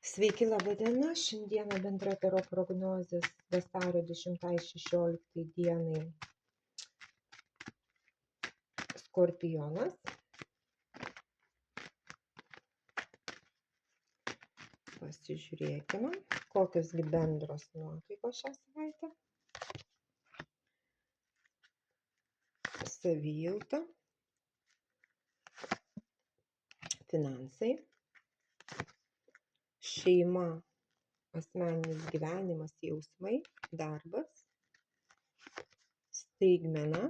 Sveiki, laba diena. Šiandieną bendra taro prognozės vasario 10-16 dienai Skorpionas. Pasižiūrėkime, kokios gi bendros nuotaikos šią savaitę. Savijauta, finansai, šeima, asmeninis gyvenimas, jausmai, darbas, staigmena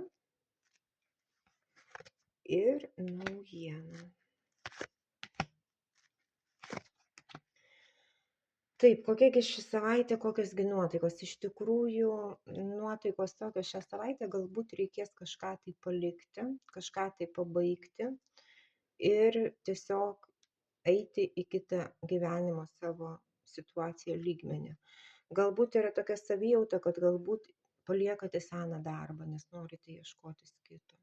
ir naujiena. Taip, kokiagi ši savaitė, kokios gi nuotaikos? Iš tikrųjų, nuotaikos tokios šią savaitę, galbūt reikės kažką tai palikti, kažką tai pabaigti ir tiesiog eiti į kitą gyvenimo savo situaciją lygmenį. Galbūt yra tokia savijauta, kad galbūt paliekate seną darbą, nes norite ieškotis kito.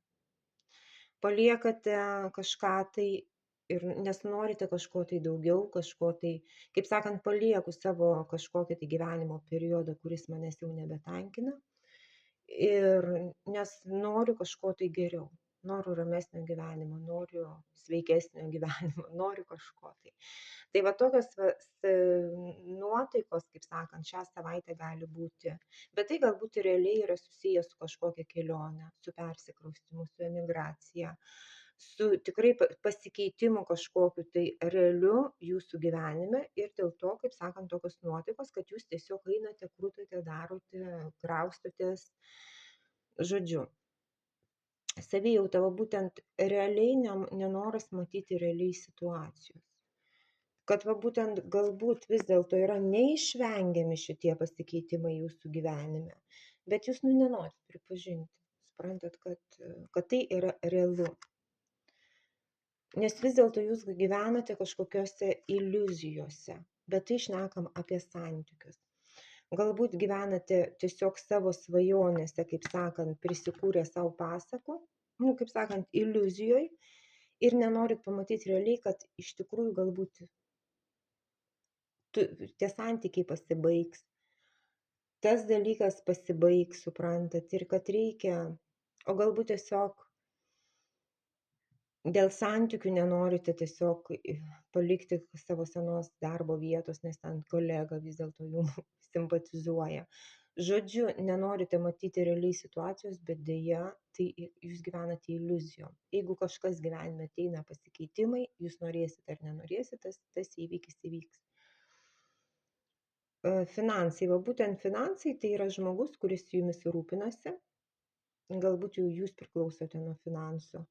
Paliekate kažką tai ir nes norite kažko tai daugiau, kažko tai, kaip sakant, palieku savo kažkokį tai gyvenimo periodą, kuris manęs jau nebetenkina. Ir nes noriu kažko tai geriau, noriu ramesnio gyvenimo, noriu sveikesnio gyvenimo, noriu kažko tai. Tai va tokios nuotaikos, kaip sakant, šią savaitę gali būti, bet tai galbūt realiai yra susijęs su kažkokia kelionė, su persikraustymu, su emigracija, su tikrai pasikeitimu kažkokiu tai realiu jūsų gyvenime ir dėl to, kaip sakant, tokios nuotaikos, kad jūs tiesiog einate, krutate, darote, kraustotės, žodžiu. Savijauta, va būtent realiai nenoras matyti realiai situacijos. Kad va būtent galbūt vis dėlto yra neišvengiami šitie pasikeitimai jūsų gyvenime, bet jūs nenorit pripažinti, suprantat, kad tai yra realu. Nes vis dėlto jūs gyvenate kažkokiose iliuzijose, bet tai šnekam apie santykius. Galbūt gyvenate tiesiog savo svajonėse, kaip sakant, prisikūrę savo pasakų, kaip sakant, iliuzijoj ir nenorit pamatyti realiai, kad iš tikrųjų galbūt tie santykiai pasibaigs, tas dalykas pasibaigs, suprantat, ir kad reikia, o galbūt tiesiog dėl santykių nenorite tiesiog palikti savo senos darbo vietos, nes ten kolega vis dėlto jums simpatizuoja. Žodžiu, nenorite matyti realiai situacijos, bet dėja, tai jūs gyvenate iliuzijom. Jeigu kažkas gyvenime ateina pasikeitimai, jūs norėsite ar nenorėsite, tas įvykis įvyks. Finansai, va būtent finansai tai yra žmogus, kuris jumis rūpinasi. Galbūt jau jūs priklausote nuo finansų.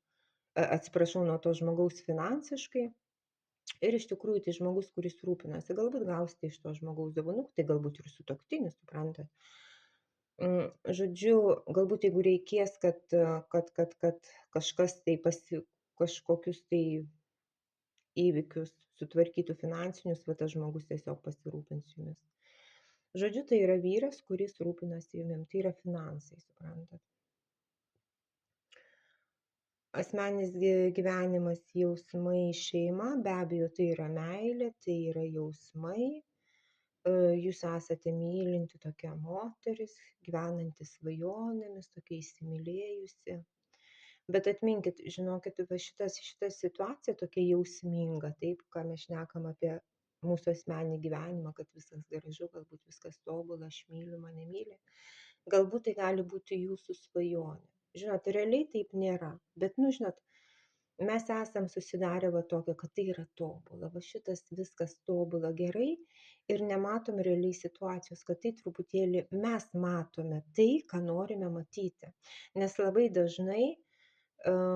Atsiprašau, nuo to žmogaus finansiškai. Ir iš tikrųjų tai žmogus, kuris rūpinasi, galbūt gausite iš to žmogaus dovanų, tai galbūt ir sutuoktinis, suprantate. Žodžiu, galbūt jeigu reikės, kad kažkas tai kažkokius tai įvykius sutvarkytų finansinius, va tas žmogus tiesiog pasirūpins jumis. Žodžiu, tai yra vyras, kuris rūpinasi jumim, tai yra finansai, suprantat. Asmeninis gyvenimas, jausmai, šeima, be abejo, tai yra meilė, tai yra jausmai. Jūs esate mylinti tokia moteris, gyvenanti svajonėmis, tokia įsimylėjusi. Bet atminkit, žinokit, va šita situacija tokia jausminga, taip, ką mes šnekam apie mūsų asmeninį gyvenimą, kad viskas gražu, galbūt viskas tobula, aš myliu, mane myli. Galbūt tai gali būti jūsų svajonė. Žinot, realiai taip nėra, bet, žinot, mes esam susidarę va tokio, kad tai yra tobula, va šitas viskas tobula gerai ir nematom realiai situacijos, kad tai truputėlį mes matome tai, ką norime matyti. Nes labai dažnai,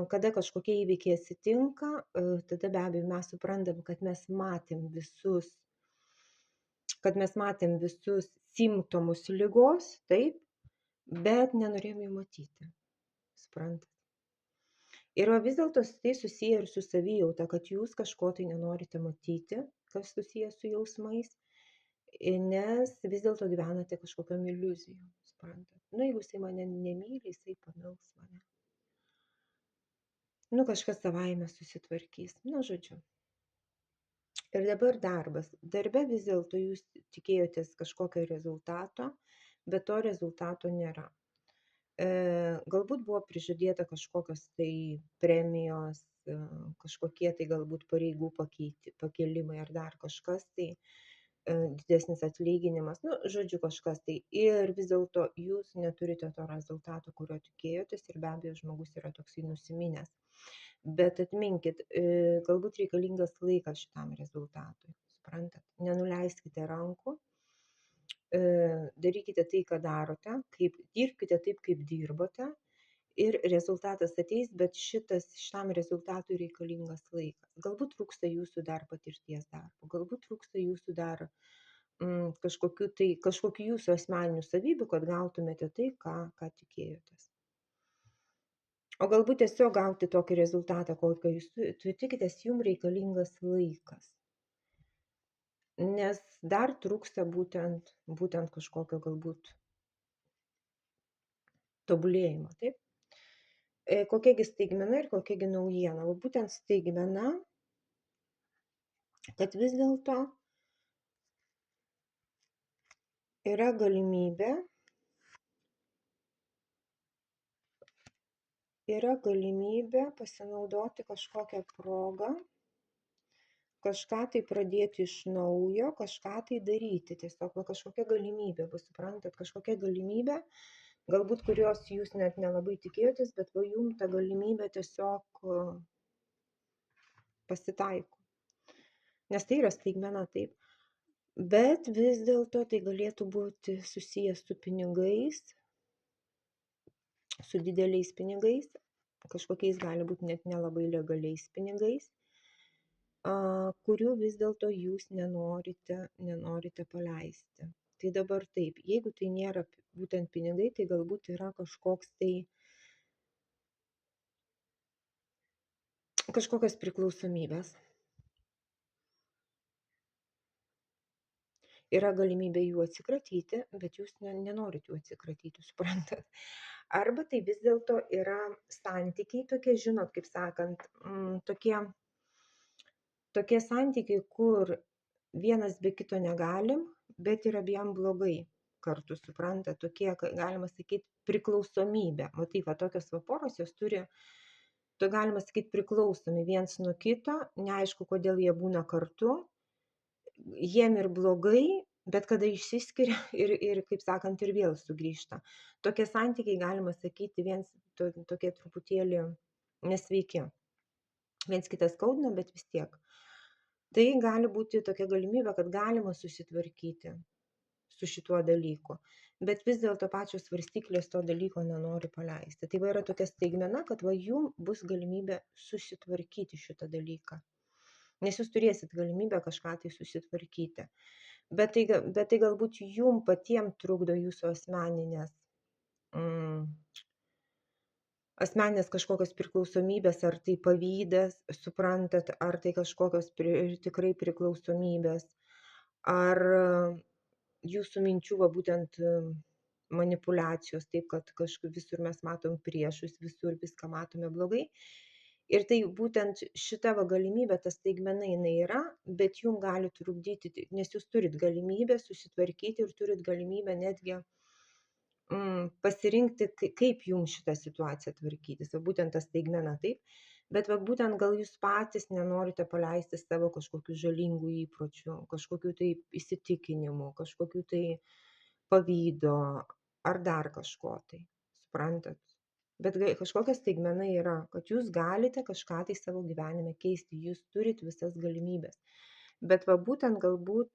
kada kažkokie įvykiai atsitinka, tada be abejo mes suprantam, kad mes matėm visus simptomus ligos, taip, bet nenorėjom jų matyti, suprantat. Ir vis dėlto tai susiję ir su savijauta, kad jūs kažko tai nenorite matyti, kas susiję su jausmais, nes vis dėlto gyvenate kažkokiom iliuzijom, suprantat. Jeigu jisai mane nemyli, jisai pamils mane. Kažkas savaime susitvarkys. Žodžiu. Ir dabar darbas. Darbe vis dėlto jūs tikėjotės kažkokio rezultato, bet to rezultato nėra. Galbūt buvo prižadėta kažkokios tai premijos, kažkokie tai galbūt pareigų pakelimai ar dar kažkas tai, didesnis atlyginimas, nu, žodžiu, kažkas tai. Ir vis dėlto jūs neturite to rezultato, kurio tikėjotės ir be abejo žmogus yra toksai nusiminęs. Bet atminkit, galbūt reikalingas laikas šitam rezultatui, suprantat? Nenuleiskite rankų, darykite tai, ką darote, dirbkite taip, kaip dirbote ir rezultatas ateis, bet šitam rezultatui reikalingas laikas. Galbūt trūksta jūsų dar patirties darbo, galbūt trūksta jūsų dar kažkokių jūsų asmeninių savybių, kad gautumėte tai, ką tikėjotės. O galbūt tiesiog gauti tokį rezultatą, kokio jūs tikitės, jums reikalingas laikas. Nes dar trūksta būtent kažkokio galbūt tobulėjimo, taip? Kokiagi staigmena ir kokiagi naujiena? O būtent staigmena, kad vis dėlto yra galimybė pasinaudoti kažkokią progą, kažką tai pradėti iš naujo, kažką tai daryti. Tiesiog kažkokia galimybė, bus suprantat, kažkokia galimybė, galbūt kurios jūs net nelabai tikėjotės, bet jums ta galimybė tiesiog pasitaiko. Nes tai yra staigmena, taip. Bet vis dėlto tai galėtų būti susijęs su pinigais, su dideliais pinigais, kažkokiais gali būti net nelabai legaliais pinigais, kurių vis dėlto jūs nenorite paleisti. Tai dabar taip, jeigu tai nėra būtent pinigai, tai galbūt yra kažkokios priklausomybės. Yra galimybė jų atsikratyti, bet jūs nenorit jų atsikratyti, suprantat. Arba tai vis dėlto yra santykiai tokie, žinot, kaip sakant, tokie santykiai, kur vienas be kito negalim, bet ir abiem blogai kartu, supranta, tokie, galima sakyti, priklausomybė. O taip, tokios poros, jos turi, to galima sakyti, priklausomi viens nuo kito, neaišku, kodėl jie būna kartu, jiem ir blogai, bet kada išsiskiria ir kaip sakant, ir vėl sugrįžta. Tokie santykiai, galima sakyti, tokie truputėlį nesveiki. Viens kitas skaudina, bet vis tiek. Tai gali būti tokia galimybė, kad galima susitvarkyti su šituo dalyku. Bet vis dėlto pačios svarstyklės to dalyko nenori paleisti. Tai yra tokia staigmena, kad jums bus galimybė susitvarkyti šitą dalyką. Nes jūs turėsit galimybę kažką tai susitvarkyti. Bet tai galbūt jums patiems trukdo jūsų asmeninės kažkokios priklausomybės, ar tai pavydas, suprantat, ar tai kažkokios tikrai priklausomybės, ar jūsų minčių būtent manipuliacijos, taip kad visur mes matom priešus, visur viską matome blogai. Ir tai būtent šita galimybė, ta staigmena jinai yra, bet jums gali trukdyti, nes jūs turit galimybę susitvarkyti ir turit galimybę netgi pasirinkti, kaip jums šitą situaciją tvarkytis. Būtent ta staigmena, taip. Bet būtent gal jūs patys nenorite paleisti savo kažkokių žalingų įpročių, kažkokių tai įsitikinimų, kažkokių tai pavydo ar dar kažko tai. Suprantat? Bet kažkokia staigmena yra, kad jūs galite kažką tai savo gyvenime keisti, jūs turit visas galimybės. Bet būtent galbūt,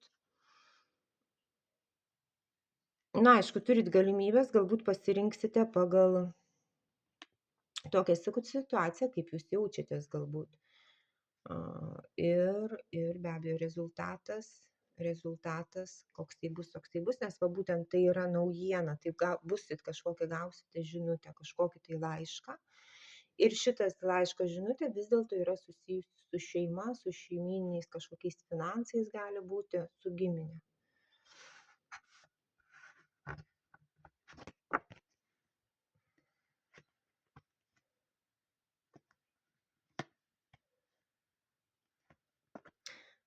aišku, turit galimybės, galbūt pasirinksite pagal tokią situaciją, kaip jūs jaučiatės galbūt. Ir be abejo rezultatas, koks tai bus, nes būtent tai yra naujiena, tai gausite žinutę, kažkokį tai laišką. Ir šitas laiško žinutė vis dėlto yra susijusi su šeima, su šeimyniniais kažkokiais finansais, gali būti su giminė.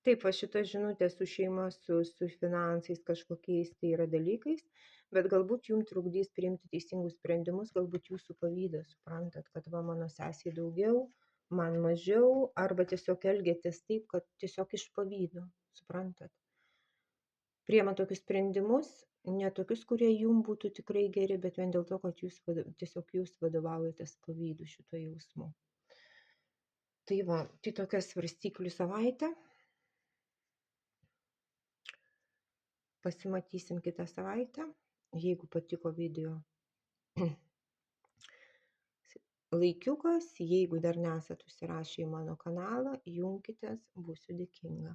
Taip, va šita žinutė su šeima, su finansais kažkokiais tai yra dalykais, bet galbūt jum trukdys priimti teisingus sprendimus, galbūt jūsų pavydas, suprantat, kad va mano sesei daugiau, man mažiau, arba tiesiog elgiatės taip, kad tiesiog iš pavydo, suprantat. Priema tokius sprendimus, ne tokius, kurie jum būtų tikrai geri, bet vien dėl to, kad tiesiog jūs vadovaujatės pavydu šito jausmu. Tai va, tai tokia svarstyklių savaitė. Pasimatysim kitą savaitę. Jeigu patiko video, laikiukas, jeigu dar nesat užsirašę į mano kanalą, junkitės, būsiu dėkinga.